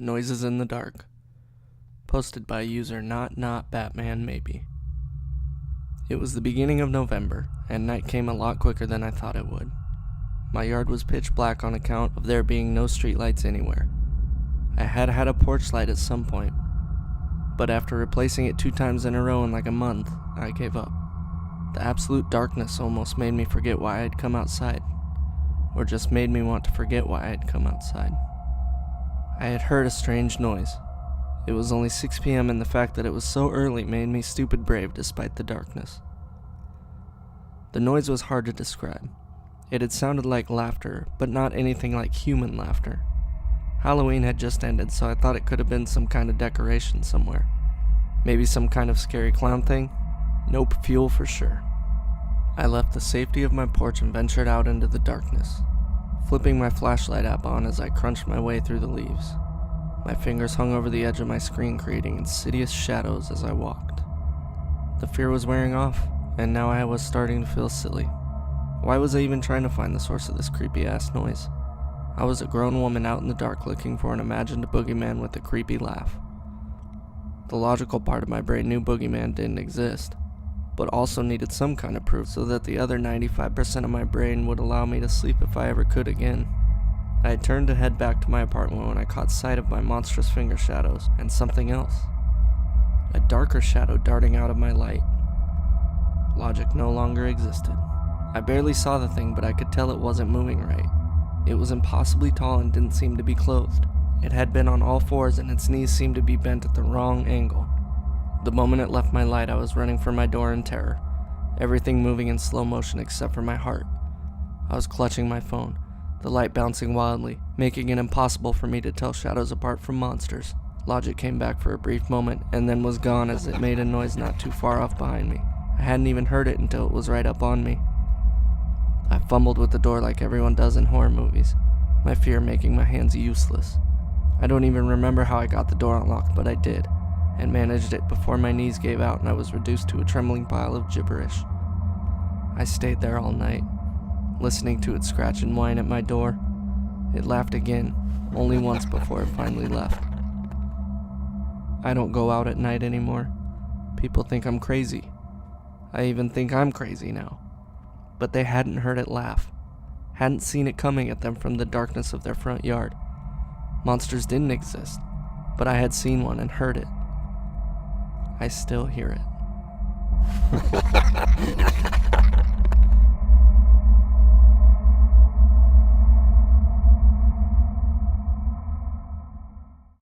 Noises in the Dark, posted by user NotBatmanMaybe. It was the beginning of November, and night came a lot quicker than I thought it would. My yard was pitch black on account of there being no streetlights anywhere. I had had a porch light at some point, but after replacing it 2 times in a row in like a month, I gave up. The absolute darkness almost made me forget why I'd come outside, or just made me want to forget why I'd come outside. I had heard a strange noise. It was only 6 p.m. and the fact that it was so early made me stupid brave despite the darkness. The noise was hard to describe. It had sounded like laughter, but not anything like human laughter. Halloween had just ended, so I thought it could have been some kind of decoration somewhere. Maybe some kind of scary clown thing? Nope, fuel for sure. I left the safety of my porch and ventured out into the darkness, flipping my flashlight app on as I crunched my way through the leaves. My fingers hung over the edge of my screen, creating insidious shadows as I walked. The fear was wearing off, and now I was starting to feel silly. Why was I even trying to find the source of this creepy-ass noise? I was a grown woman out in the dark looking for an imagined boogeyman with a creepy laugh. The logical part of my brain knew boogeyman didn't exist, but also needed some kind of proof so that the other 95% of my brain would allow me to sleep if I ever could again. I had turned to head back to my apartment when I caught sight of my monstrous finger shadows and something else. A darker shadow darting out of my light. Logic no longer existed. I barely saw the thing, but I could tell it wasn't moving right. It was impossibly tall and didn't seem to be clothed. It had been on all fours and its knees seemed to be bent at the wrong angle. The moment it left my light, I was running for my door in terror, everything moving in slow motion except for my heart. I was clutching my phone, the light bouncing wildly, making it impossible for me to tell shadows apart from monsters. Logic came back for a brief moment and then was gone as it made a noise not too far off behind me. I hadn't even heard it until it was right up on me. I fumbled with the door like everyone does in horror movies, my fear making my hands useless. I don't even remember how I got the door unlocked, but I did, and managed it before my knees gave out and I was reduced to a trembling pile of gibberish. I stayed there all night, listening to it scratch and whine at my door. It laughed again, only once before it finally left. I don't go out at night anymore. People think I'm crazy. I even think I'm crazy now. But they hadn't heard it laugh, hadn't seen it coming at them from the darkness of their front yard. Monsters didn't exist, but I had seen one and heard it. I still hear it.